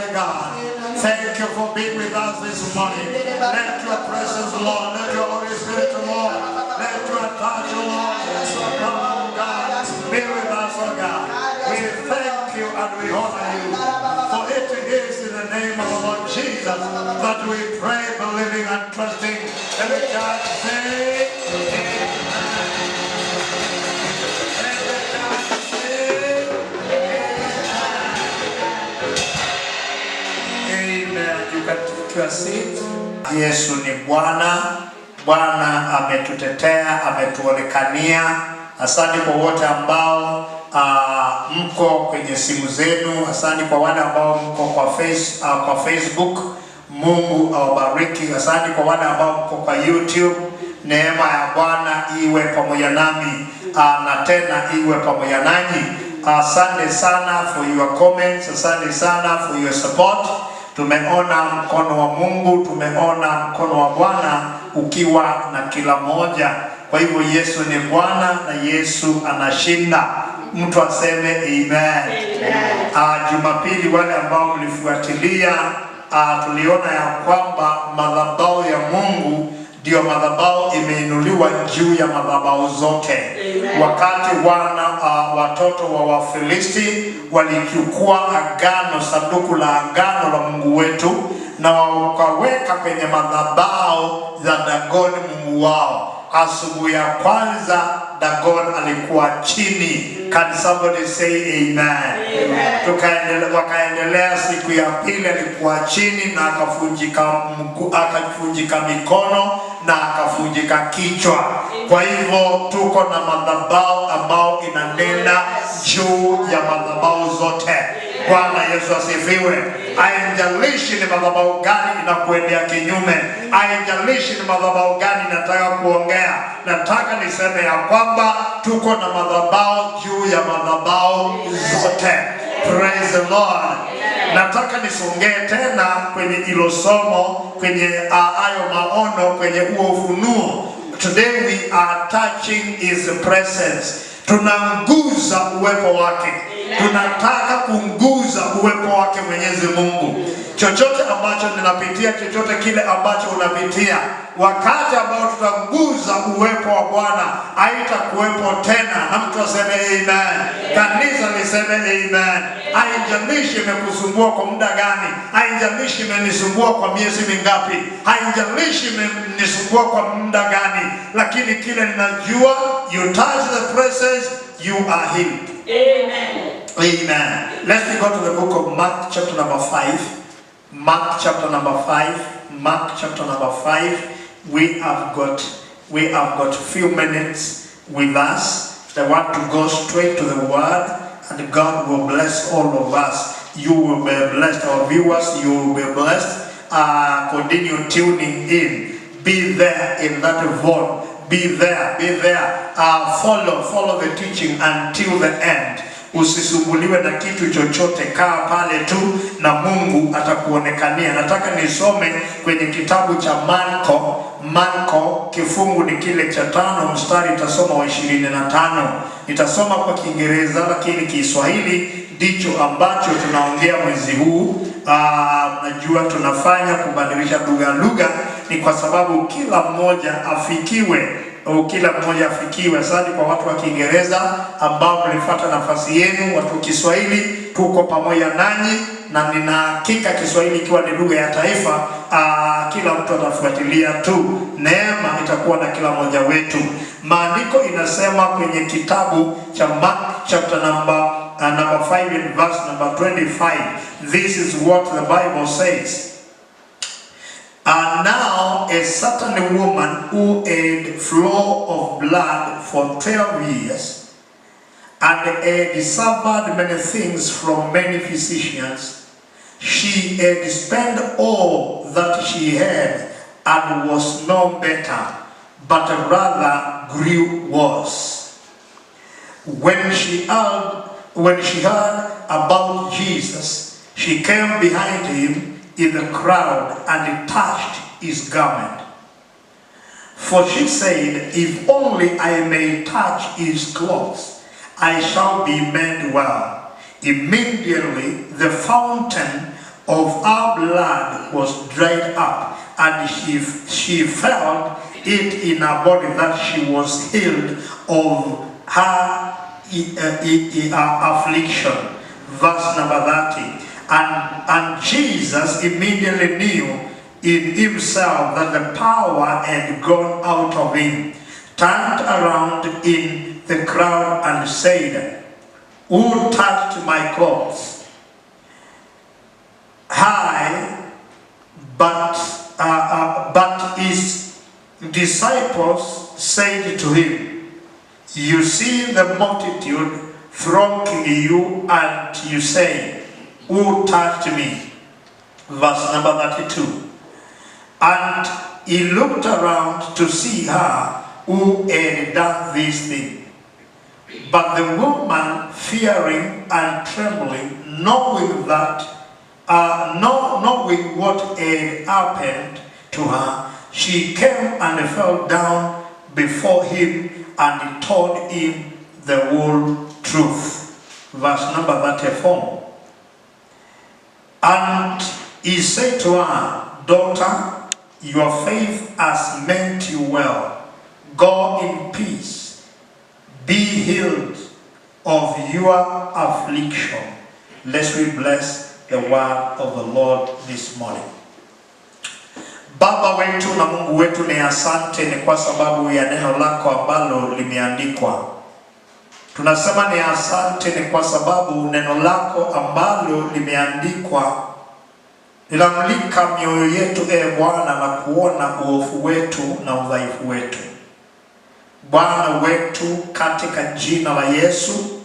Thank you for being with us this morning. Let your presence, Lord, let your Holy Spirit, Lord, let your touch, Lord, oh God, be with us, oh God. We thank you and we honor you. For it is in the name of the Lord Jesus that we pray, believing and trusting. And we can say, Yesu ni Bwana. Bwana ametutetea, ametuonekania. Asante kwa wote ambao mko kwenye simu zenu. Asante kwa wale ambao mko kwa Facebook. Mungu awabariki. Asante kwa wale ambao mko kwa YouTube. Neema ya Bwana iwe pamoja nami na tena iwe pamoja nanyi. Asante sana for your comments. Asante sana for your support. Tumeona mkono wa Mungu, tumeona mkono wa Bwana ukiwa na kila moja. Kwa hivyo Yesu ni Bwana na Yesu anashinda. Mtu aseme amen. Jumapili wale ambao mlifuatilia, tuliona ya kwamba madhabahu ya Mungu ndio madhabahu imeinuliwa juu ya madhabahu zote. Amen. Wakati watoto wa Wafilisti walichukua agano, sanduku la agano la Mungu wetu, na wakaweka kwenye madhabahu za Dagoni Mungu wao. Asubuhi ya kwanza Dagon alikuwa chini. Can somebody say amen? Wakaendelea siku ya pili alikuwa chini na akavunjika mikono na akavunjika kichwa. Kwa hivyo tuko na madhabahu ambao inanena juu ya madhabahu zote. Bwana Yesu asifiwe. Haijalishi ni madhabahu gani inakuendea kinyume, haijalishi ni madhabahu gani nataka kuongea, nataka niseme ya kwamba tuko na madhabahu juu ya madhabahu zote. Praise the Lord. Nataka nisongee tena kwenye ilo somo, kwenye ayo maono, kwenye huo ufunuo. Today we are touching his presence. Tunanguza uwepo wake. Tunataka kunguza uwepo wake Mwenyezi Mungu. Chochote ambacho ninapitia, chochote kile ambacho unapitia, wakati ambao tutanguza uwepo wa Bwana, haitakuwepo tena. Na mtu aseme amen. Kanisa liseme amen. Haijalishi imekusumbua kwa muda gani, haijalishi imenisumbua kwa miezi mingapi, haijalishi imenisumbua kwa muda gani, lakini kile ninajua, you touch the presence, you are healed. Amen. Amen. Let's go to the book of Mark chapter number 5. Mark chapter number 5. Mark chapter number 5. We have got few minutes with us. I want to go straight to the word, and God will bless all of us. You will be blessed, our viewers. You will be blessed. Continue tuning in. Be there in that vote. Be there. Follow the teaching until the end. Usisumbuliwe na kitu chochote, kaa pale tu na Mungu atakuonekania. Nataka nisome kwenye kitabu cha Marko, kifungu ni kile cha 5, mstari nitasoma wa 25. Nitasoma kwa Kiingereza lakini Kiswahili ndicho ambacho tunaongea mwezi huu najua tunafanya kubadilisha lugha ni kwa sababu kila mmoja afikiwe. Asante kwa watu wa Kiingereza ambao mlifuata nafasi yenu. Watu wa Kiswahili tuko pamoja nanyi, na nina hakika Kiswahili ikiwa ni lugha ya taifa, kila mtu atafuatilia tu. Neema itakuwa na kila mmoja wetu. Maandiko inasema kwenye kitabu cha Mark chapter number 5 and verse number 25. This is what the Bible says. And now a certain woman who had flow of blood for 12 years, and had suffered many things from many physicians, she had spent all that she had, and was no better, but rather grew worse. When she heard about Jesus, she came behind him in the crowd and touched his garment. For she said, if only I may touch his clothes, I shall be made well. Immediately the fountain of her blood was dried up, and she felt it in her body that she was healed of her affliction. Verse number 30. And Jesus immediately knew in himself that the power had gone out of him, turned around in the crowd and said, who touched my clothes? But his disciples said to him, you see the multitude thronging you, and you say, who touched me? Verse number 32. And he looked around to see her who had done this thing. But the woman, fearing and trembling, knowing what had happened to her, she came and fell down before him and told him the whole truth. Verse number 34. And he said to her, daughter, your faith has made you well. Go in peace. Be healed of your affliction. Let's bless the word of the Lord this morning. Baba wetu na Mungu wetu, ni asante ni kwa sababu ya neno lako ambalo limeandikwa. Tunasema ni asante ni kwa sababu neno lako ambalo limeandikwa linamulika mioyo yetu, Bwana, na kuona uovu wetu na udhaifu wetu. Bwana wetu, katika jina la Yesu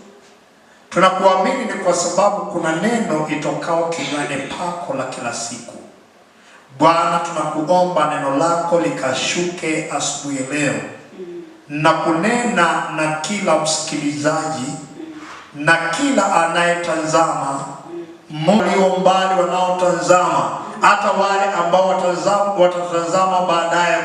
tunakuamini ni kwa sababu kuna neno itokao kinywani pako la kila siku. Bwana, tunakuomba neno lako likashuke asubuhi leo na kunena na kila msikilizaji na kila anayetazama, walio mbali wanaotazama, hata wale ambao watatazama baadaye.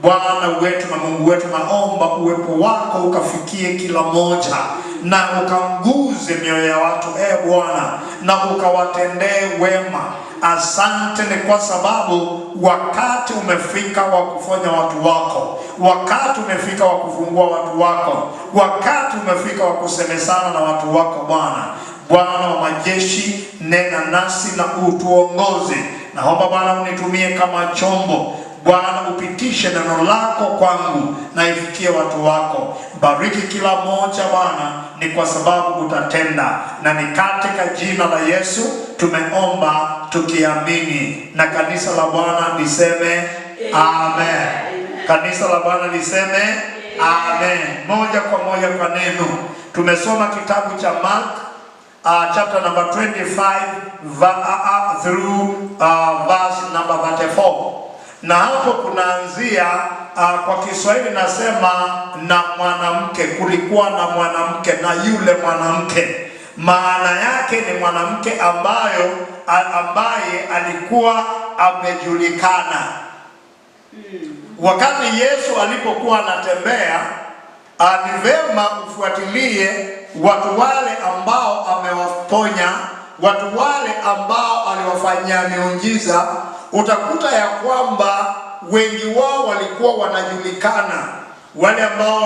Bwana wetu na Mungu wetu, naomba uwepo wako ukafikie kila moja na ukanguze mioyo ya watu, Bwana, na ukawatendee wema. Asante ni kwa sababu wakati umefika wa kufanya watu wako, wakati umefika wa kufungua watu wako, wakati umefika wa kusemezana na watu wako. Bwana wa majeshi, nena nasi na utuongoze. Naomba Bwana unitumie kama chombo. Bwana, upitishe neno lako kwangu na ifikie watu wako. Bariki kila mmoja Bwana, ni kwa sababu utatenda, na ni katika jina la Yesu tumeomba tukiamini, na kanisa la Bwana liseme amen. Kanisa la Bwana liseme amen. Moja kwa moja kwa neno. Tumesoma kitabu cha Mark chapter number 25 through verse number 34. Na hapo kunaanzia kwa Kiswahili nasema na mwanamke. Kulikuwa na mwanamke, na yule mwanamke maana yake ni mwanamke ambaye alikuwa amejulikana. Wakati Yesu alipokuwa anatembea, ni vema ufuatilie watu wale ambao amewaponya, watu wale ambao aliwafanyia miujiza, utakuta ya kwamba wengi wao walikuwa wanajulikana. Wale ambao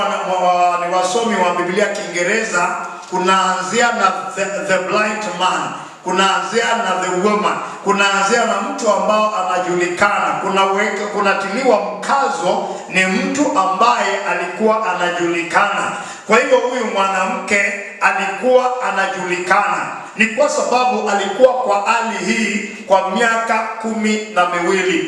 ni wasomi wa Biblia Kiingereza, kunaanzia na the blind man, kunaanzia na the woman, kunaanzia na mtu ambao anajulikana, kunatiliwa mkazo ni mtu ambaye alikuwa anajulikana. Kwa hivyo huyu mwanamke alikuwa anajulikana, ni kwa sababu alikuwa kwa hali hii kwa miaka 12.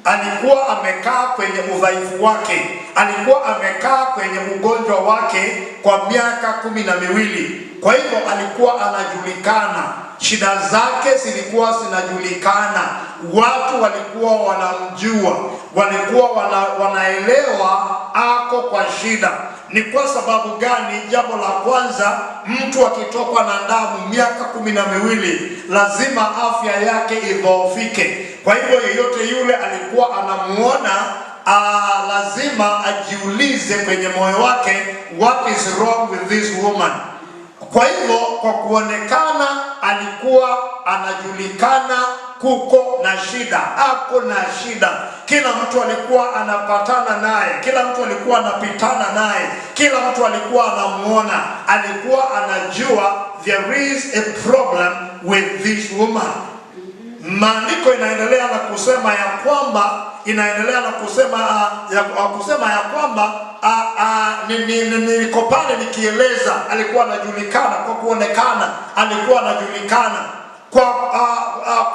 Alikuwa amekaa kwenye udhaifu wake, alikuwa amekaa kwenye ugonjwa wake kwa miaka 12. Kwa hivyo alikuwa anajulikana, shida zake zilikuwa zinajulikana, watu walikuwa wanamjua, walikuwa wanaelewa ako kwa shida. Ni kwa sababu gani? Jambo la kwanza, mtu akitokwa na damu miaka 12 lazima afya yake idhoofike. Kwa hivyo yeyote yule alikuwa anamuona, lazima ajiulize kwenye moyo wake, what is wrong with this woman? Kwa hivyo kwa kuonekana alikuwa anajulikana kuko na shida, ako na shida. Kila mtu alikuwa anapatana naye, kila mtu alikuwa anapitana naye, kila mtu alikuwa anamuona, alikuwa anajua there is a problem with this woman. Maandiko inaendelea na kusema ya kwamba niko pale nikieleza, alikuwa anajulikana kwa kuonekana, alikuwa anajulikana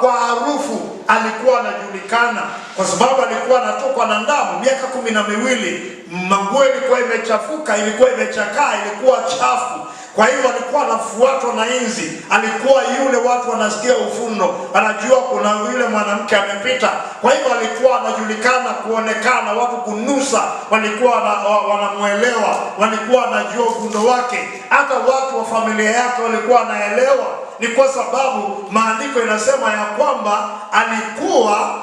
kwa harufu, alikuwa anajulikana kwa sababu alikuwa anatokwa na damu miaka 12. Manguo ilikuwa imechafuka, ilikuwa imechakaa, ilikuwa chafu. Kwa hivyo alikuwa anafuatwa na inzi, alikuwa yule watu wanasikia ufundo, anajua kuna yule mwanamke amepita. Kwa hivyo alikuwa anajulikana, kuonekana, watu kunusa, walikuwa wanamuelewa, walikuwa wanajua ufundo wake, hata watu wa familia yake walikuwa wanaelewa. Ni kwa sababu maandiko inasema ya kwamba alikuwa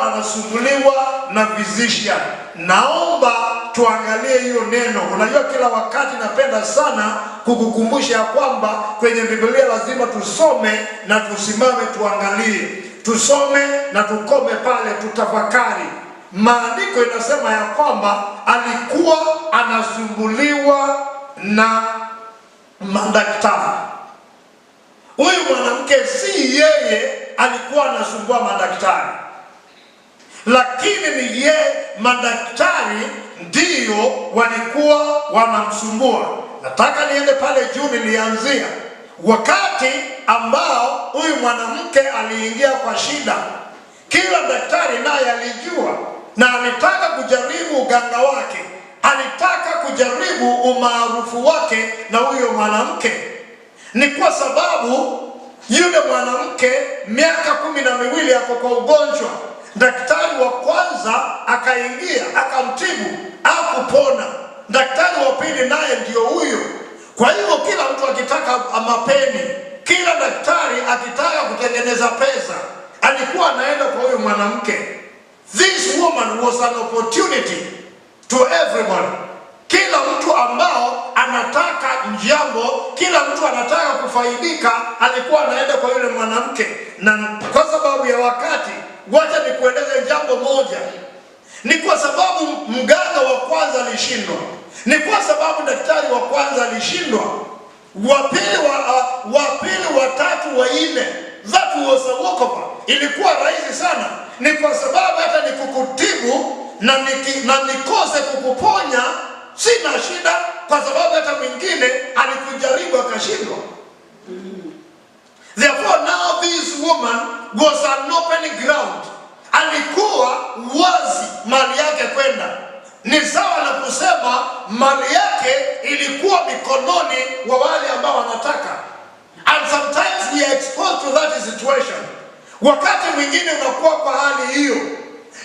anasumbuliwa na physician. Naomba tuangalie hiyo neno. Unajua kila wakati napenda sana kukukumbusha ya kwamba kwenye Biblia lazima tusome na tusimame tuangalie. Tusome na tukome pale, tutafakari. Maandiko inasema ya kwamba alikuwa anasumbuliwa na madaktari. Huyu mwanamke si yeye alikuwa anasumbua madaktari, lakini ni madaktari ndio walikuwa wanamsumbua. Nataka niende pale juu nilianzia, wakati ambao huyu mwanamke aliingia kwa shida. Kila daktari naye alijua na alitaka kujaribu uganga wake, alitaka kujaribu umaarufu wake na huyo mwanamke. Ni kwa sababu yule mwanamke miaka 12 yako kwa ugonjwa. Daktari wa kwanza akaingia akamtibu, akupona. Daktari wa pili naye ndio huyo. Kwa hivyo kila mtu akitaka mapeni, kila daktari akitaka kutengeneza pesa, alikuwa anaenda kwa huyo mwanamke. This woman was an opportunity to everyone. Kila mtu ambao anataka jambo, kila mtu anataka kufaidika, alikuwa anaenda kwa yule mwanamke. Na kwa sababu ya wakati, wacha nikueleze jambo moja. Ni kwa sababu mganga wa kwanza alishindwa, ni kwa sababu daktari wa kwanza alishindwa, wa pili, wa tatu, wa nne, that was a walkover. Ilikuwa rahisi sana. Ni kwa sababu hata nikukutibu na nikose kukuponya sina shida, kwa sababu hata mwingine alikujaribu akashindwa. Therefore now this woman was an open ground. Alikuwa wazi mali yake kwenda. Ni sawa na kusema mali yake ilikuwa mikononi wa wale ambao wanataka. And sometimes we are exposed to that situation. Wakati mwingine unakuwa kwa hali hiyo.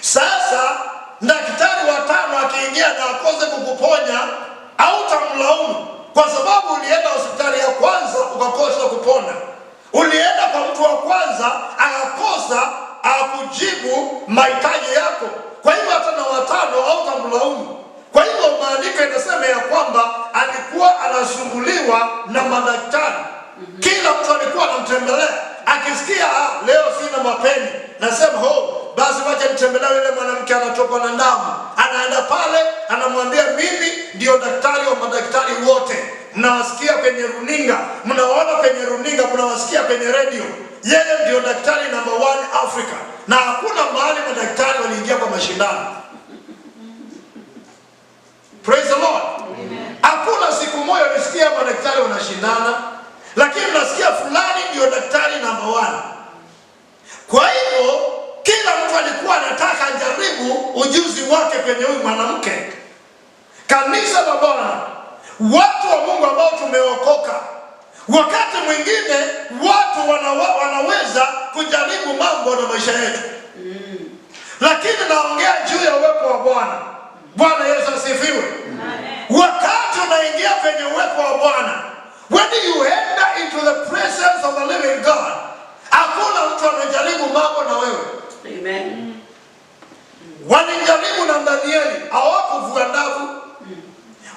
Sasa daktari wa tano akiingia na akose kukuponya, hautamlaumu, kwa sababu ulienda hospitali ya kwanza ukakosa kupona. Ulienda kwa mtu wa kwanza akakosa akujibu mahitaji yako. Kwa hivyo hata na watano hautamlaumu, Kwa hivyo maandiko yanasema ya kwamba alikuwa anasumbuliwa na madaktari. Kila mtu alikuwa anamtembelea, akisikia leo sina mapeni, nasema basi wacha nitembelee yule mwanamke anatokwa na damu. Anaenda pale, anamwambia mimi ndio daktari wa madaktari wote. Mnawasikia kwenye runinga, mnawaona kwenye runinga, mnawasikia kwenye radio. Yeye ndio daktari number 1 Africa. Na hakuna mahali madaktari waliingia kwa mashindano. Praise the Lord. Amen. Hakuna siku moja nisikia madaktari wanashindana, lakini nasikia fulani ndio daktari number 1. Kwa hivyo kila mtu alikuwa anataka jaribu ujuzi wake kwenye huyu mwanamke. Kanisa la Bwana, watu wa Mungu ambao tumeokoka, wakati mwingine watu wanaweza kujaribu mambo na maisha yetu. Lakini naongea juu ya uwepo wa Bwana. Bwana Yesu asifiwe. Wakati unaingia kwenye uwepo wa Bwana, when you enter into the presence of the living God, hakuna mtu anajaribu mambo na wewe. Amen. Walijaribu na Danieli, hawakuvua ndavu.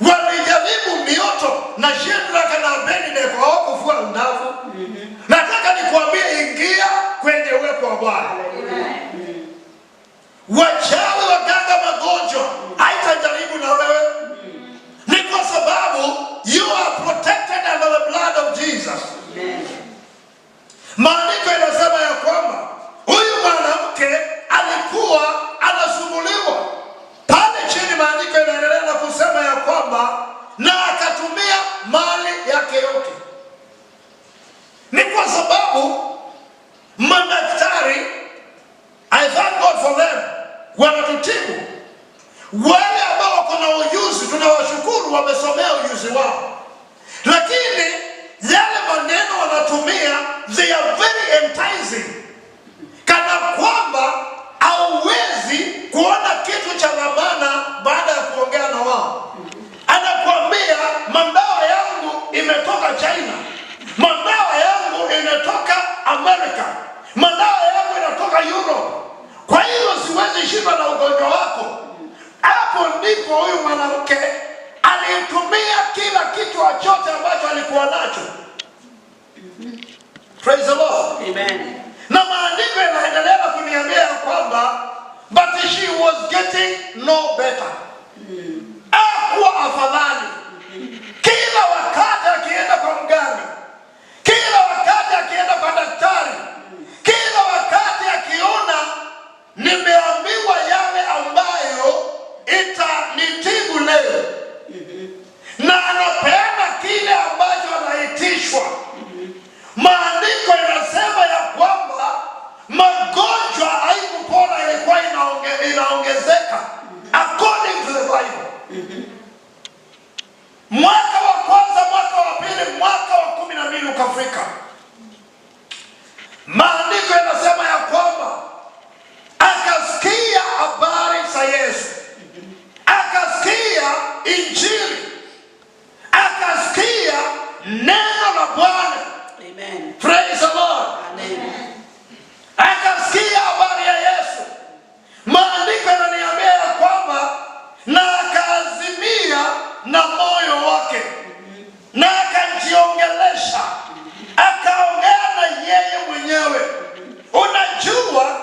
Walijaribu mioto na Shadraka na Abednego, hawakuvua ndavu. Nataka nikuambie, ingia kwenye uwepo wa Bwana. Wachawi, waganga, magonjwa haitajaribu na wewe. Ni kwa sababu you are protected under the blood of Jesus. Maandiko inasema ya kwamba huyu mwanamke alikuwa anasumbuliwa. Pale chini maandiko inaendelea na kusema ya kwamba na akatumia mali yake yote. Ni kwa sababu madaktari, I thank God for them, wanatutibu. Wale ambao wako na ujuzi tunawashukuru, wamesomea ujuzi wao. Lakini yale maneno wanatumia, they are very enticing. Kana kwamba hauwezi kuona kitu cha dhamana baada ya kuongea na wao. Anakuambia mandawa yangu imetoka China, mandawa yangu inatoka Amerika, mandawa yangu inatoka Europe. Kwa hiyo siwezi shiba na ugonjwa wako. Hapo ndipo huyu mwanamke alitumia kila kitu chochote ambacho alikuwa nacho. Praise the Lord. Amen. Na maandiko yanaendelea kuniambia kwamba but she was getting no better. Hakuwa afadhali. Kila wakati akienda kwa mganga, kila wakati akienda kwa daktari, kila wakati akiona nimeambiwa yale ambayo itanitibu leo, na anapeana kile ambacho anaitishwa. Maandiko yanasema ya kwamba magonjwa haikupona, ilikuwa inaongezeka according to the Bible. Mwaka wa kwanza, mwaka wa pili, mwaka wa 12 ukafika. Maandiko yanasema ya kwamba akasikia habari za Yesu, akasikia injili, akasikia neno la Bwana. Amen. Praise the Lord. Amen. Akasikia habari ya Yesu. Maandiko yananiambia ya kwamba na akaazimia na moyo wake, na akajiongelesha, akaongea na yeye mwenyewe. Unajua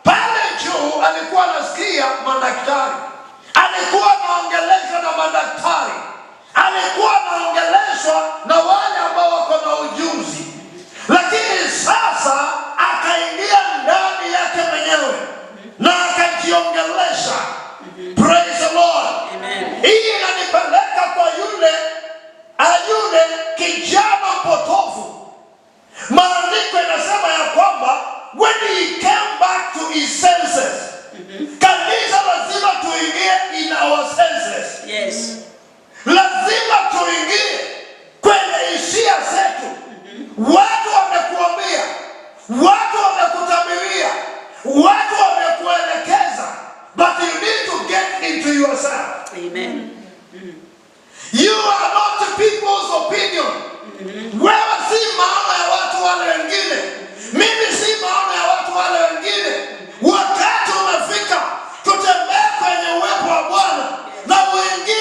pale juu alikuwa anasikia madaktari, alikuwa anaongeleshwa na madaktari, alikuwa anaongeleshwa na wale ambao wako na ujuzi. Lakini sasa akaingia ndani yake mwenyewe na akajiongelesha. Praise the Lord. Amen. Hii inanipeleka kwa yule kijana potofu. Maandiko yanasema ya kwamba when he came back to his senses, kanisa lazima tuingie in our senses. Yes. Lazima tuingie kwenye hisia zetu. Watu wamekuambia, watu wamekutabiria, watu wamekuelekeza, but you need to get into yourself. Amen. You are not the people's opinion. Wewe si maana ya watu wale wengine. Mimi si maana ya watu wale wengine. Wakati umefika tutembee kwenye uwepo wa Bwana na uingie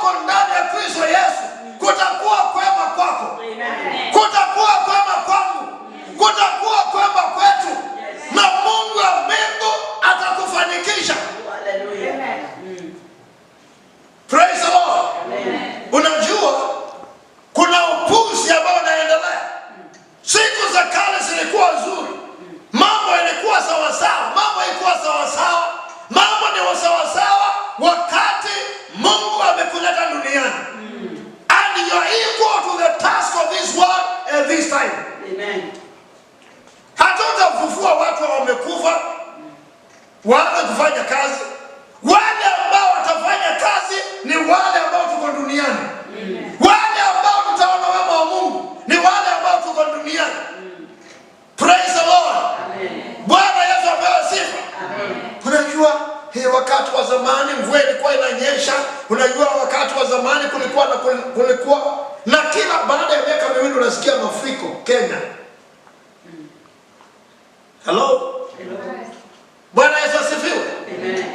uko ndani ya Kristo Yesu, kutakuwa kwema kwako. Kutakuwa kwema kwangu. Kutakuwa kwema kwetu. Na Mungu wa mbingu atakufanikisha. Praise the Lord. Unajua kuna upuzi ambao unaendelea. Siku za kale zilikuwa nzuri. Mambo yalikuwa sawa sawa. Mambo yalikuwa sawa sawa. Mambo ni sawa sawa wakati Mungu amekuleta duniani. And you are equal to the task of this world at this time. Amen. Hatutafufua watu wamekufa waanze kufanya kazi. Wale ambao watafanya kazi ni wale ambao tuko duniani. Wale ambao tutaona wema wa Mungu ni wale ambao tuko duniani. Praise the Lord. Bwana Yesu apewe sifa. Unajua wakati wa zamani mvua ilikuwa inanyesha. Unajua wakati wa zamani kulikuwa na kila baada ya miaka miwili unasikia mafuriko Kenya. Hello? Bwana Yesu asifiwe.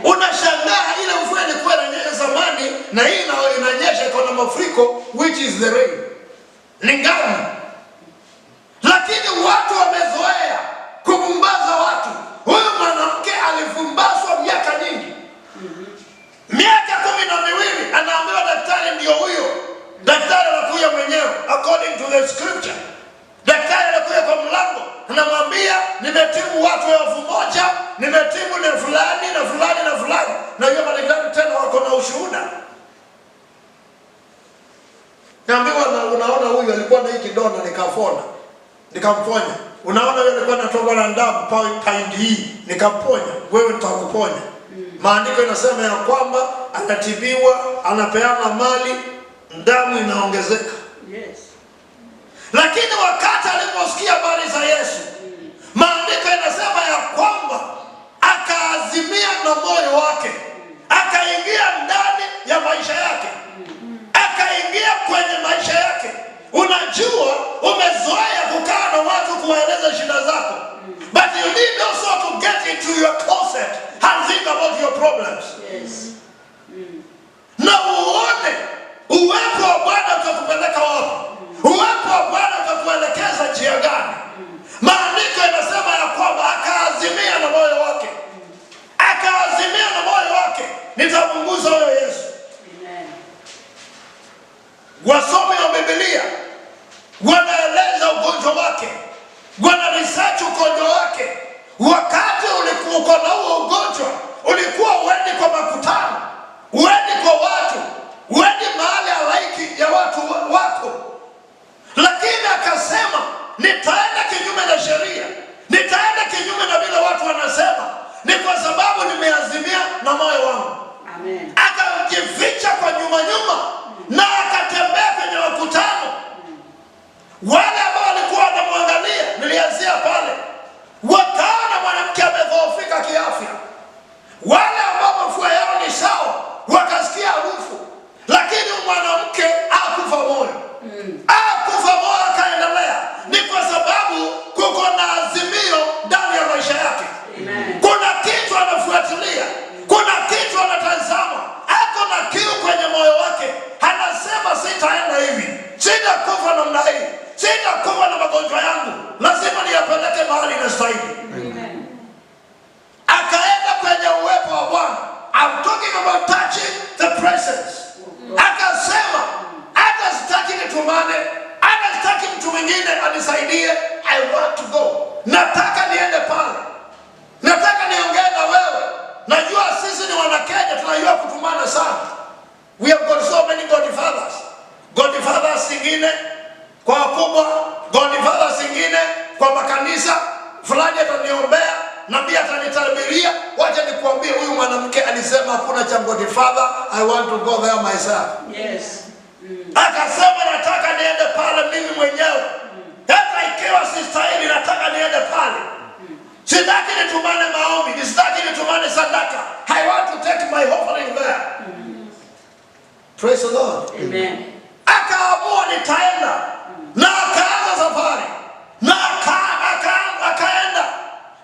Unashangaa ile mvua ilikuwa inanyesha zamani na hii inanyesha iko na mafuriko, which is the rain. Ni ngani? Lakini watu wamezoea kuvumbaza watu. Huyu mwanamke alivumbazwa miaka nyingi. Miaka 12 anaambiwa daktari ndio huyo. Daktari anakuja mwenyewe according to the scripture. Daktari anakuja kwa mlango anamwambia nimetibu watu 1000, nimetibu na fulani na fulani na fulani. Na hiyo madaktari tena wako na ushuhuda. Naambiwa unaona huyu alikuwa na hiki kidonda nikamponya. Unaona yule alikuwa anatoka na damu paindi hii nikamponya. Wewe nitakuponya. Maandiko inasema ya kwamba anatibiwa, anapeana mali, damu inaongezeka. Yes. Lakini wakati aliposikia habari za Yesu, maandiko inasema ya kwamba akaazimia na moyo wake, akaingia ndani ya maisha yake, akaingia kwenye maisha yake. Unajua umezoea kukaa na watu kuwaeleza shida zako, but you need also to get into your closet and think about your problems. Yes. Na uone uwepo wa Bwana utakupeleka wapi. Uwepo wa Bwana utakuelekeza njia gani. Maandiko yanasema ya kwamba akaazimia na moyo wake. Akaazimia na moyo wake, nitamunguza huyo Yesu. Amen. Wasomi wa Biblia wanaeleza ugonjwa wake, wana research ugonjwa wake. Wakati ulikuwa na huo ugonjwa, ulikuwa uendi kwa makutano, uendi kwa watu, uendi mahali halaiki ya watu wako. Lakini akasema nitaenda kinyume na sheria, nitaenda kinyume na vile watu wanasema, ni kwa sababu nimeazimia na moyo wangu. Amen. Akajificha kwa nyuma na akatembea kwenye makutano. Wale ambao walikuwa wanamwangalia, nilianzia pale, wakaona mwanamke amedhoofika kiafya. Wale ambao mafua yao ni sawa wakasikia harufu, lakini mwanamke hakufa moyo. Hakufa moyo, akaendelea. Ni kwa sababu kuko na azimio ndani ya maisha yake. Amen. Kuna kitu anafuatilia, kuna kitu anatazama, ako na kiu kwenye moyo wake. Anasema sitaenda hivi, sitakufa namna hii, sitakufa na magonjwa yangu, lazima niyapeleke mahali inastahili. Akaenda kwenye uwepo wa Bwana. I'm talking about touching the presence. Akasema hata sitaki nitumane, hata sitaki mtu mwingine anisaidie, I want to go. Nataka niende pale, nataka niongee na wewe. Najua sisi ni wana Kenya, tunajua kutumana sana. We have got so many godfathers. Godfathers singine kwa wakubwa, godfathers singine kwa makanisa. Fulani ataniombea na pia atanitabiria. Wacha nikuambie, huyu mwanamke alisema hakuna cha godfather, I want to go there myself. Yes. Akasema nataka niende pale mimi mwenyewe. Hata ikiwa sistahili, nataka niende pale. Sitaki nitumane maombi, sitaki nitumane sadaka. I want to take my offering there. Praise the Lord. Amen. Akaamua nitaenda. Na akaanza safari. Na akaenda.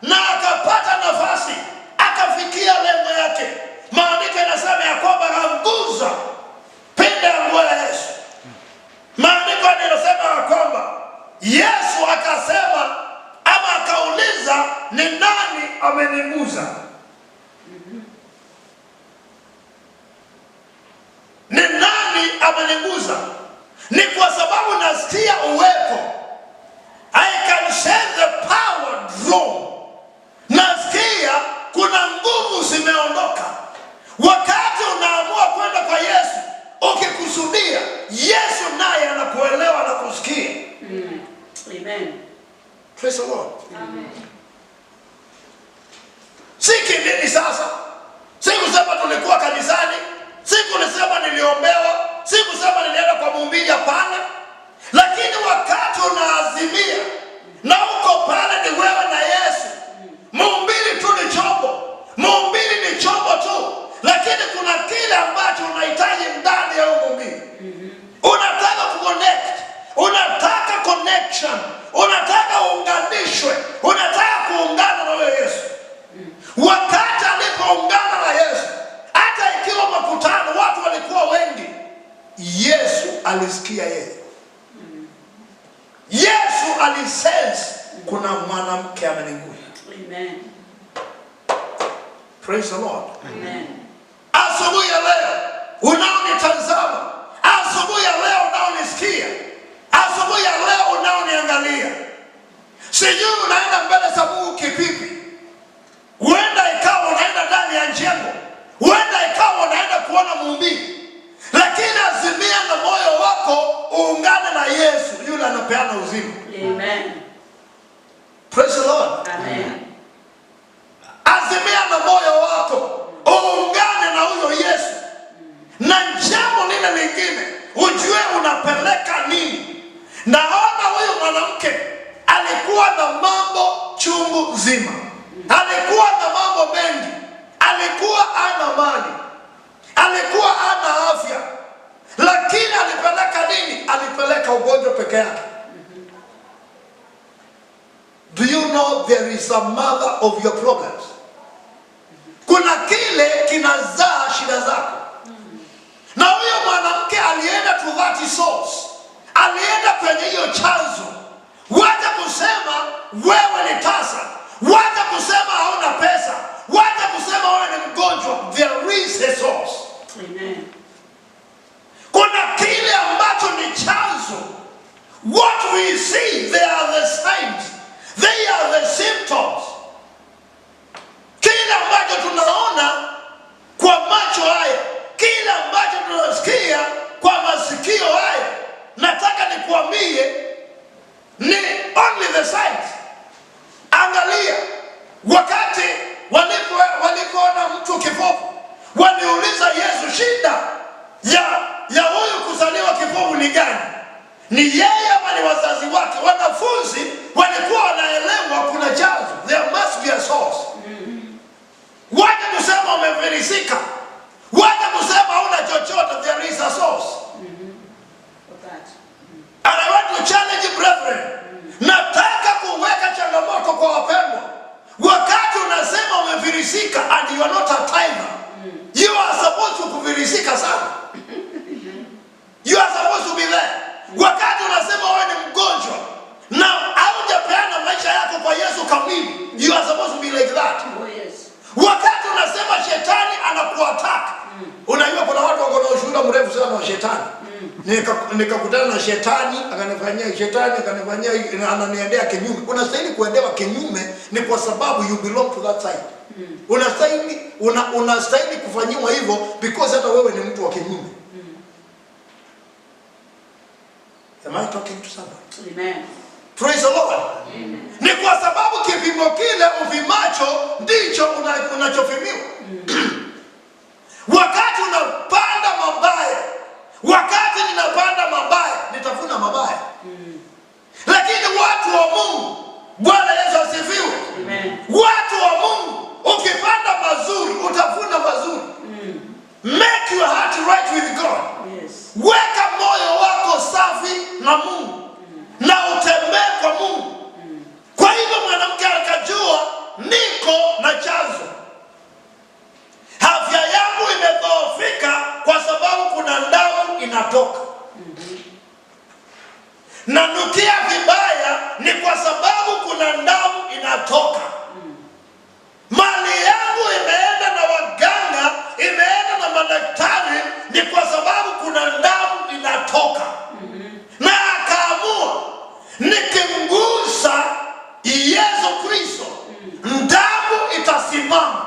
Na akapata nafasi. Akafikia lengo yake. Maandiko yanasema ya kwamba akamguza pinde Yesu naye anakuelewa na kusikia. Amen. Praise the Lord. Amen. Si kidini sasa. Si kusema tulikuwa kanisani, si kusema niliombewa, si kusema nilienda kwa mhubiri, hapana. Lakini wakati unaazimia na uko pale ni wewe na Yesu. Mhubiri tu ni chombo. Mhubiri ni chombo tu. Lakini kuna kile ambacho unahitaji ndani ya mhubiri. Unataka kuconnect. Unataka connection. Unataka uunganishwe. Unataka kuungana na wewe Yesu. Wakati alipoungana na Yesu, hata ikiwa makutano watu walikuwa wengi, Yesu alisikia yeye. Yesu alisense kuna mwanamke amenigusa. Amen. Praise the Lord. Amen. Asubuhi ya leo unaonitazama, asubuhi ya leo unaonisikia, asubuhi ya leo unaoniangalia, sijui unaenda mbele za Mungu kipipi. Huenda ikawa unaenda ndani ya jengo, huenda ikawa unaenda kuona mhubiri, lakini azimia na moyo wako uungane na Yesu, yule anapeana uzima. Amen. Praise the Lord. Amen. Azimia na moyo wako uungane na huyo Yesu. Na jambo lile lingine, ujue unapeleka nini. Naona huyu mwanamke alikuwa na mambo chungu zima. Alikuwa na mambo mengi. Alikuwa ana mali. Alikuwa ana afya. Lakini alipeleka nini? Alipeleka ugonjwa peke yake. Do you know there is a mother of your problems? Kuna kile kinazaa shida zako. Na huyo mwanamke alienda to that source. Alienda kwenye hiyo chanzo. Wacha kusema wewe ni tasa. Wacha kusema hauna pesa. Wacha kusema wewe ni mgonjwa. There is a source. Amen. Kuna kile ambacho ni chanzo. What we see, they are the signs. They are the symptoms. Kile ambacho tunaona kwa macho haya, kile ambacho tunasikia kwa masikio haya, nataka nikuambie ni only the signs. Angalia, wakati walipoona mtu kipofu, waliuliza Yesu, shida ya huyu kuzaliwa kipofu ni gani? Ni yeye ama ni wazazi wake? Wanafunzi walikuwa wanaelewa kuna chanzo. There must be a source. Wacha kusema umefilisika. Wacha kusema hauna chochote. There is a source. And I want to challenge you, brethren. Nataka kuweka changamoto kwa wapendwa. Wakati unasema umefilisika and you are not a tither, you are supposed to kufilisika sana. You are supposed to be there. Wakati unasema wewe ni mgonjwa na haujapeana maisha yako kwa Yesu kamili, you are supposed to be like that. Oh yes. Wakati unasema shetani anakuattack, unajua kuna watu wako na ushuhuda mrefu sana wa shetani. Nikakutana na shetani, akanifanyia ananiendea kinyume. Unastahili kuendewa kinyume ni kwa sababu you belong to that side. Unastahili kufanyiwa hivyo because hata wewe ni mtu wa kinyume. Am I talking to somebody? Amen. Praise the Lord. Amen. Ni kwa sababu kipimo kile uvimacho ndicho unachopimiwa. Wakati unapanda mabaya, wakati ninapanda mabaya, nitavuna mabaya. Lakini watu wa Mungu, Bwana Yesu asifiwe. Amen. Watu wa Mungu, ukipanda mazuri, utavuna mazuri. Make your heart right with God. Yes. Weka moyo wako safi na Mungu. Na utembee kwa Mungu. Kwa hivyo mwanamke akajua niko na chanzo. Afya yangu imedhoofika kwa sababu kuna damu inatoka. Nanukia vibaya ni kwa sababu kuna damu inatoka. Mali yangu imeenda na waganga, imeenda na madaktari ni kwa sababu kuna damu inatoka. Na akaamua nikimgusa Yesu Kristo, damu itasimama.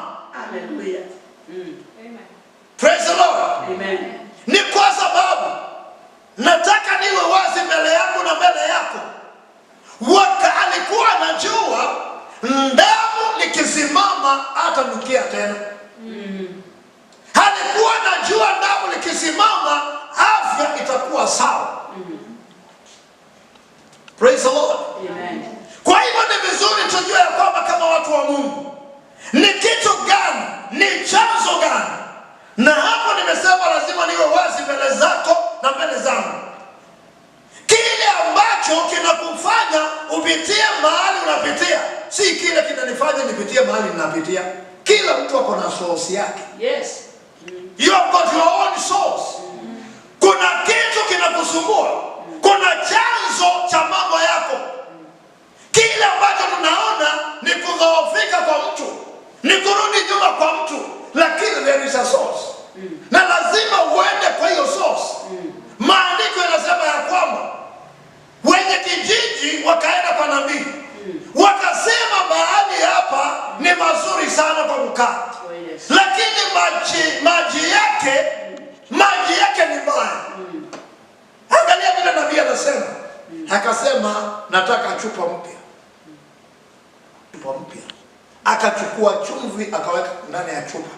mbele yako. Alikuwa anajua damu likisimama hatanukia tena. Alikuwa anajua damu likisimama afya itakuwa sawa. Praise the Lord. Amen. Kwa hivyo ni vizuri tujue ya kwamba kama watu wa Mungu ni kitu gani, ni chanzo gani. Na hapo nimesema lazima niwe wazi mbele zako na mbele zangu. Kile ambacho kinakufanya upitie mahali unapitia si kile kinanifanya nipitie mahali ninapitia. Kila mtu ako na source yake. Yes. You have got your own source. Kuna kitu kinakusumbua. Kuna chanzo cha mambo yako. Kile ambacho tunaona ni kudhoofika kwa mtu, ni kurudi nyuma kwa mtu, lakini there is a source. Na lazima uende kwa hiyo source. Maandiko yanasema ya kwamba wenye kijiji wakaenda kwa nabii. Wakasema mahali hapa ni mazuri sana kwa kukaa. Lakini maji yake ni mbaya. Angalia vile nabii anasema. Akasema nataka chupa mpya. Chupa mpya. Akachukua chumvi akaweka ndani ya chupa.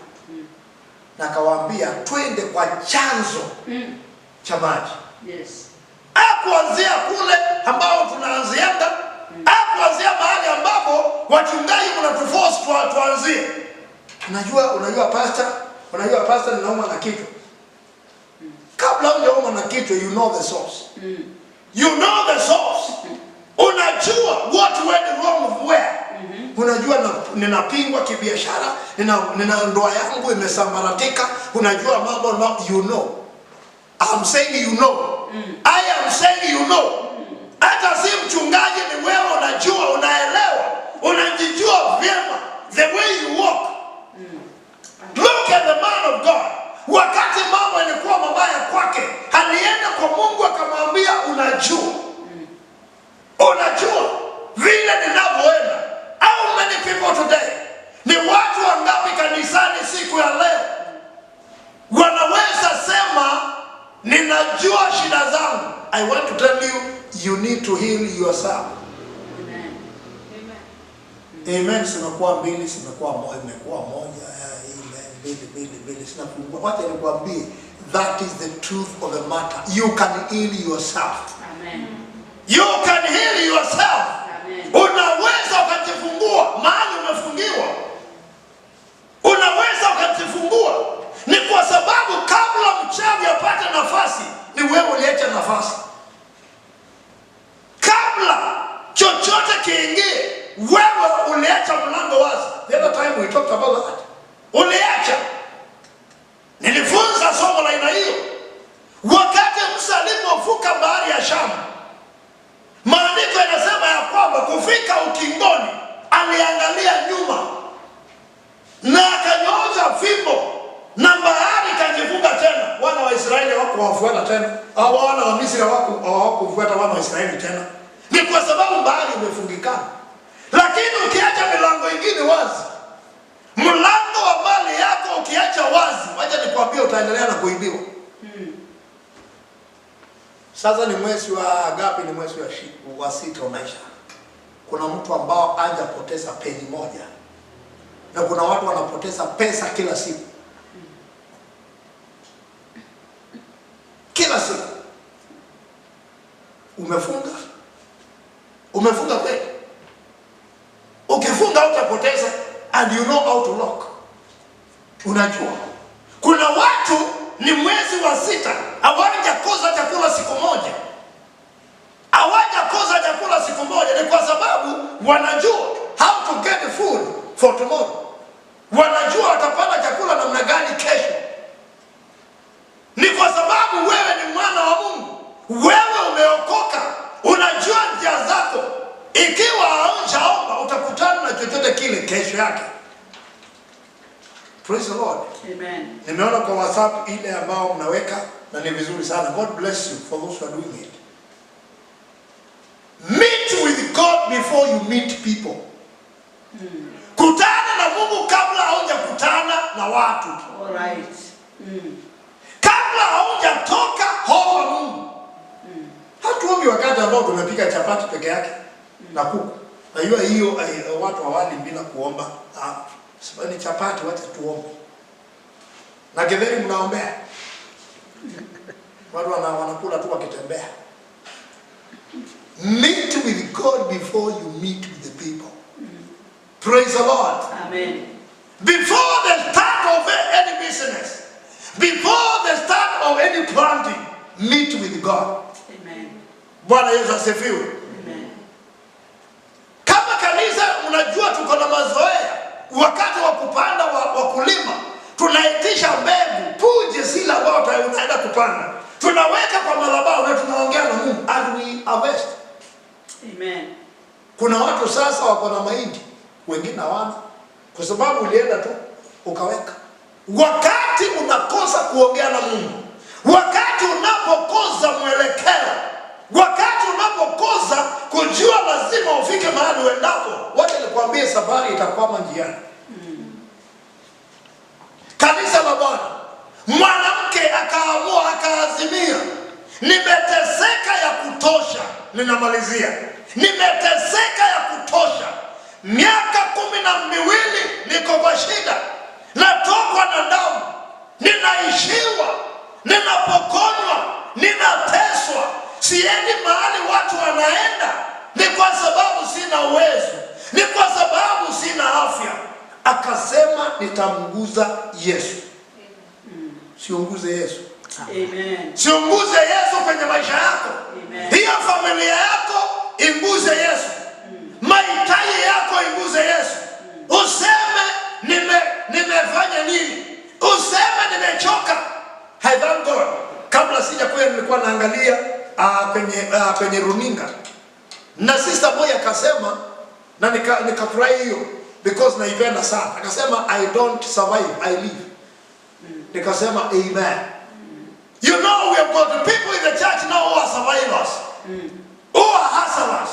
Na akawaambia twende kwa chanzo cha maji. Yes. Hakuanzia kule ambao tunaanzianga. Hakuanzia mahali ambapo wachungaji mnatuforce tuanzie. Unajua pastor ninauma na kichwa. Kabla hujauma na kichwa, you know the source. You know the source. Unajua what went wrong where. Unajua ninapingwa kibiashara, nina ndoa yangu imesambaratika, unajua mambo, you know. I'm saying you know. I am saying you know. Hata si mchungaji, ni wewe unajua, unaelewa, unajijua vyema the way you walk. Look at the man of God. Wakati mambo yalikuwa mabaya kwake, alienda kwa Mungu akamwambia unajua. Unajua vile ninavyoenda. How many people today, ni watu wangapi kanisani siku ya leo wanaweza sema ninajua shida zangu? I want to tell you, you need to heal yourself. Amen. Amen. Sinakuwa mbili, sinakuwa moja, imekuwa moja. Amen. Mbili, sinapungua. Wacha nikwambie, that is the truth of the matter. You can heal yourself. Amen. You can heal yourself. Amen. Unaweza ukajifungua mahali umefungiwa. Unaweza ukajifungua. Ni kwa sababu kabla mchawi apate nafasi, ni wewe uliacha nafasi. Kabla chochote kiingie, wewe uliacha mlango wazi. The other time we talked about that. Uliacha. Nilifunza somo la aina hiyo. Wakati Musa alipovuka bahari ya Shamu, maandiko yanasema ya kwamba kufika ukingoni, aliangalia nyuma na akanyosha fimbo na bahari ikajifunga tena. Wana wa Israeli hawakuwafuata tena. Wana wa Misri hawakufuata wana wa Israeli tena. Ni kwa sababu bahari imefungikana. Lakini ukiacha milango ingine wazi, mlango wa mali yako ukiacha wazi, wacha nikwambie utaendelea na kuibiwa. Sasa ni mwezi wa gapi? Ni mwezi wa 6 unaisha. Kuna mtu ambao hajapoteza peni moja. Na kuna watu wanapoteza pesa kila siku. Kila siku. Umefunga kweli? Ukifunga utapoteza, and you know how to lock. Unajua. Kuna watu ni mwezi wa 6 hawajakosa chakula siku moja. Hawajakosa chakula siku moja ni kwa sababu wanajua how to get food for tomorrow. Wanajua watapata chakula namna gani kesho. Ni kwa sababu wewe ni mwana wa Mungu. Wewe umeokoka. Unajua njia zako. Ikiwa haujaomba utakutana na chochote kile kesho yake. Praise the Lord. Amen. Nimeona kwa WhatsApp ile ambao mnaweka na ni vizuri sana. God bless you for those who are doing it. Meet with God before you meet people. Kutana na Mungu kabla haujakutana na watu. All right. Kabla haujatoka, omba Mungu. Hatuombi Sikumbuki wakati ambao tumepika chapati peke yake na kuku. Najua hiyo watu hawali bila kuomba. Sasa ni chapati, wacha tuombe. Na githeri mnaombea. Watu wanakula tu wakitembea. Meet with God before you meet with the people. Praise the Lord. Amen. Before the start of any business, before the start of any planting, meet with God. Amen. Bwana Yesu asifiwe. Amen. Kama kanisa unajua tuko na mazoea wakati wa kupanda wa kulima, tunaitisha mbegu puje zile ambazo unaenda kupanda. Tunaweka kwa madhabahu na tunaongea na Mungu and we harvest. Amen. Kuna watu sasa wako na mahindi, wengine hawana kwa sababu ulienda tu ukaweka. Wakati unakosa kuongea na Mungu, wakati unapokosa mwelekeo, wakati unapokosa kujua lazima ufike mahali uendapo, wacha nikwambie safari itakwama njiani. Kanisa la Bwana, mwanamke akaamua akaazimia, nimeteseka ya kutosha, ninamalizia. Nimeteseka ya kutosha. Miaka 12 niko kwa shida. Natokwa na damu. Ninaishiwa. Ninapokonywa. Ninateswa. Siendi mahali watu wanaenda. Ni kwa sababu sina uwezo. Ni kwa sababu sina afya. Akasema nitamguza Yesu. Siunguze Yesu. Amen. Siunguze Yesu kwenye maisha yako. Amen. Hiyo familia yako inguze Yesu. Mahitaji yako inguze Yesu. Useme nimefanya nini? Useme nimechoka. I thank God. Kabla sijakuja nilikuwa naangalia kwenye runinga. Na sister moja akasema na nikafurahi hiyo because naipenda sana. Akasema I don't survive, I live. Nikasema amen. You know we have got the people in the church now who are survivors. Who are hustlers.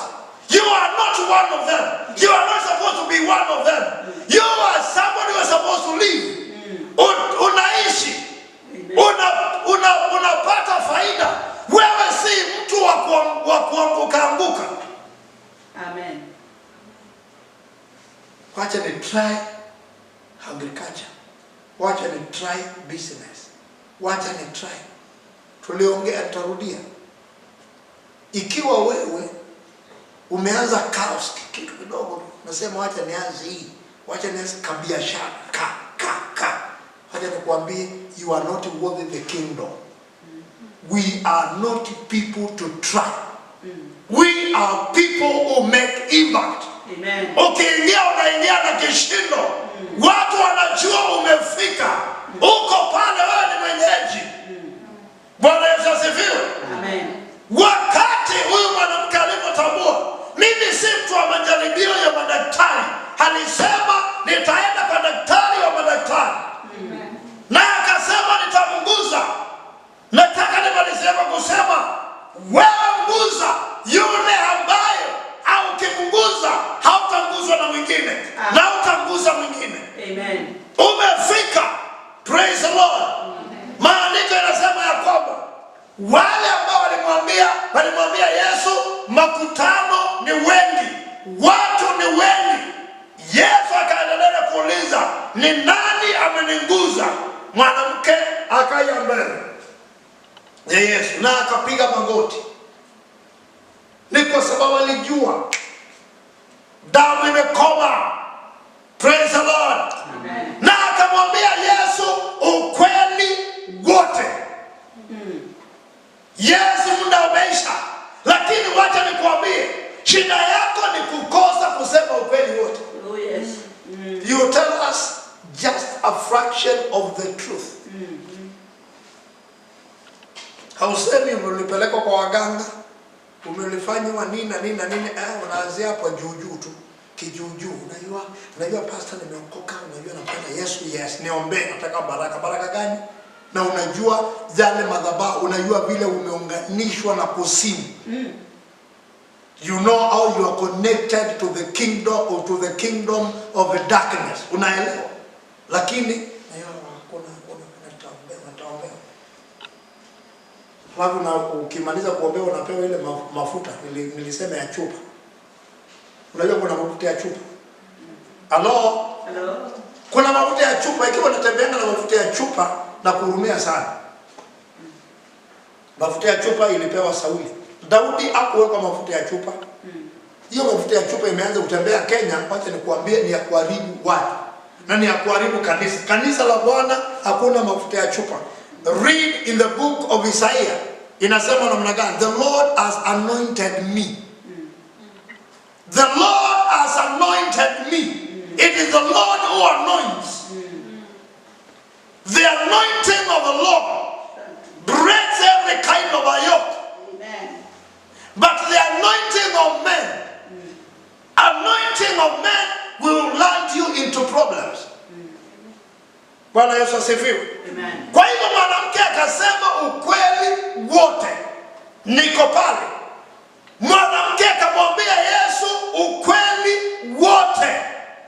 You are not one of them. You are not supposed to be one of them. You are somebody who is supposed to live. Unaishi. Unapata faida. Wewe si mtu wa kuanguka. Amen. Wacha ni try agriculture. Wacha ni try business. Wacha ni try. Tuliongea, tarudia. Ikiwa wewe umeanza kaos kitu kidogo, nasema wacha nianze hii, wacha nianze kabiashara, wacha nikwambie, you are not worthy the kingdom. We are not people to try. We are people who make impact. Amen. Ukiingia unaingia na kishindo. Watu wanajua umefika. Uko pale, wewe ni mwenyeji. Bwana Yesu asifiwe. Amen. Wakati huyu mwanamke alipotambua mimi si mtu wa majaribio ya madaktari, alisema nitaenda kwa daktari wa madaktari. Na akasema nitamguza. Nataka nimalizie kwa kusema wewe mguza yule ambaye au ukimguza hautanguzwa na mwingine na utanguza mwingine. Amen. Umefika. Praise the Lord. Maandiko yanasema ya kwamba wale ambao walimwambia Yesu, makutano ni wengi, watu ni wengi. Yesu akaendelea kuuliza, ni nani ameniguza? Mwanamke akaja mbele ya Yesu na akapiga magoti. Ni kwa sababu alijua damu imekoma. Praise the Lord. Amen. Na akamwambia Yesu ukweli wote. Yesu, muda umeisha, lakini wacha nikwambie, shida yako ni kukosa kusema ukweli wote. Oh yes. You tell us just a fraction of the truth. Hausemi umelipelekwa kwa waganga, umelifanywa nini na nini na nini, unaanzia hapo juu tu, kijuujuu. Unajua pastor nimeokoka, unajua napenda Yesu, yes, niombe, nataka baraka gani? Na unajua zale madhabahu, unajua vile umeunganishwa na kuzimu. You know how you are connected to the kingdom or to the kingdom of the darkness. Unaelewa? Lakini nataombea. Alafu na ukimaliza kuombewa unapewa ile mafuta nilisema ya chupa. Unajua kuna mafuta ya chupa. Hello? Kuna mafuta ya chupa, ikiwa unatembea na mafuta ya chupa na kuhurumia sana. Mafuta ya chupa ilipewa Sauli. Daudi hakuweka mafuta ya chupa. Hiyo mafuta ya chupa imeanza kutembea Kenya, wacha nikuambie ni ya kuharibu watu. Na ni ya kuharibu kanisa. Kanisa la Bwana hakuna mafuta ya chupa. Read in the book of Isaiah. Inasema namna gani? The Lord has anointed me. The Lord has anointed me. It is the Lord who anoints. The anointing of the Lord breaks every kind of a yoke. But the anointing of men will land you into problems. Bwana Yesu asifiwe. Kwa hivyo mwanamke akasema ukweli wote. Niko pale. Mwanamke akamwambia Yesu ukweli wote.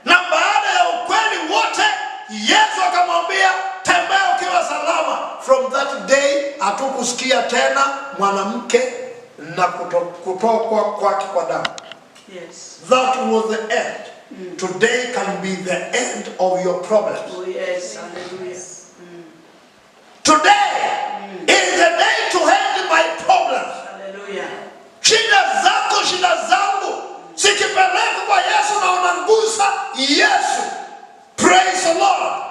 Na baada ya ukweli wote, Yesu akamwambia tembea ukiwa salama. From that day hatukusikia tena mwanamke na kutokwa kwake kwa damu. Yes. That was the end. Today can be the end of your problems. Oh yes, hallelujah. Today is the day to end my problems. Hallelujah. Shida zako, shida zangu sikipeleka kwa Yesu na unangusa Yesu. Praise the Lord.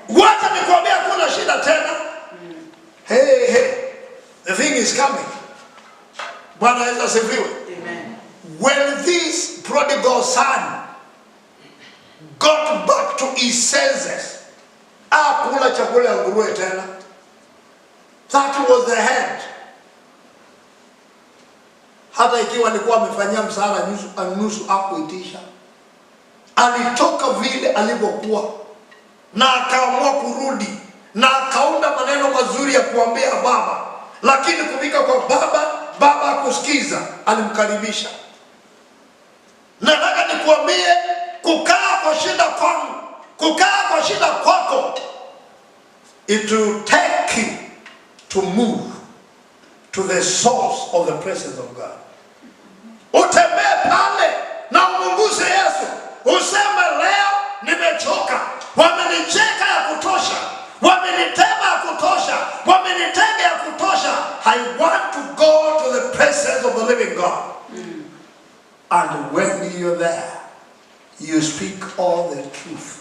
Wacha nikwambia kuna shida tena. Hey, the thing is coming. Bwana Yesu asifiwe. Amen. When this prodigal son got back to his senses, hakula chakula ya nguruwe tena. That was the end. Hata ikiwa alikuwa amefanyia msala nusu hakuitisha. Alitoka vile alivyokuwa na akaamua kurudi na akaunda maneno mazuri ya kuambia baba, lakini kufika kwa baba hakusikiza, alimkaribisha. Nataka nikuambie kukaa kwa shida kwangu, kukaa kwa shida kwako, it will take you to move to the source of the presence of God. Utembee pale na umunguse Yesu. Useme leo nimechoka. Wamenicheka ya kutosha. Wamenitema ya kutosha. Wamenitega ya kutosha. I want to go to the presence of the living God. And when you're there, you speak all the truth.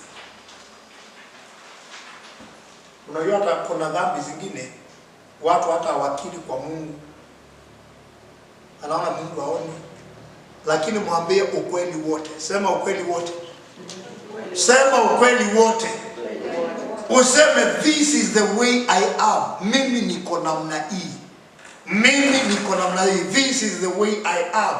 Unajua hata kuna dhambi zingine watu hata wakili kwa Mungu. Anaona Mungu haoni. Lakini mwambie ukweli wote. Sema ukweli wote. Sema ukweli wote. Useme this is the way I am. Mimi niko namna hii. Mimi niko namna hii. This is the way I am.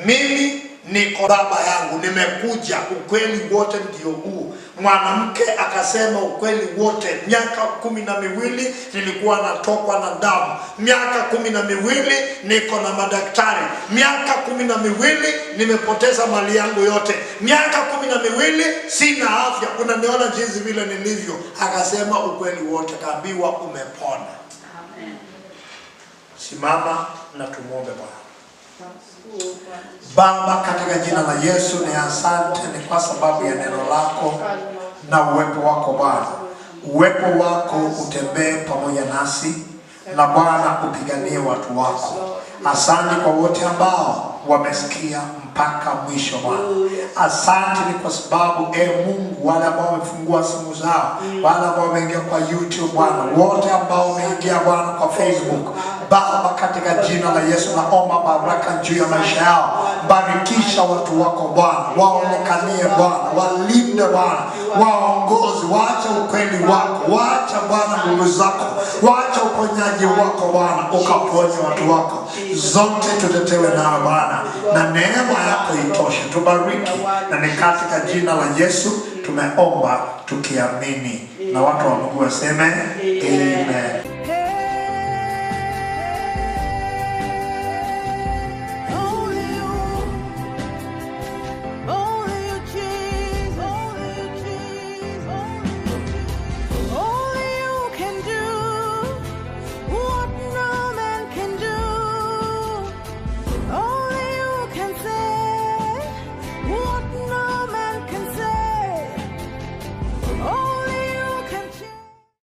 Mimi niko baba yangu, nimekuja, ukweli wote ndio huu. Mwanamke akasema ukweli wote. Miaka 12 nilikuwa natokwa na damu. Miaka 12 niko na madaktari. Miaka 12 nimepoteza mali yangu yote. Miaka 12 sina afya. Unaniona jinsi vile nilivyo. Akasema ukweli wote, kaambiwa umepona. Amen. Simama na tumuombe Bwana. Baba, katika jina la Yesu ni asante ni kwa sababu ya neno lako na uwepo wako Bwana. Uwepo wako utembee pamoja nasi na Bwana upiganie watu wako. Asante kwa wote ambao wamesikia mpaka mwisho Bwana. Asante ni kwa sababu Mungu, wale ambao wamefungua simu zao, wale ambao wameingia kwa YouTube Bwana, wote ambao wameingia Bwana kwa Facebook, Baba katika jina la Yesu naomba baraka juu ya maisha yao. Barikisha watu wako Bwana, waonekanie Bwana, walinde Bwana, waongozi, waache ukweli wako, waache Bwana nguvu zako, waache uponyaji wako Bwana, ukaponye watu wako. Zote tutetewe nao Bwana, na neema yako itoshe. Tubariki, na ni katika jina la Yesu tumeomba tukiamini, na watu wa Mungu waseme amen.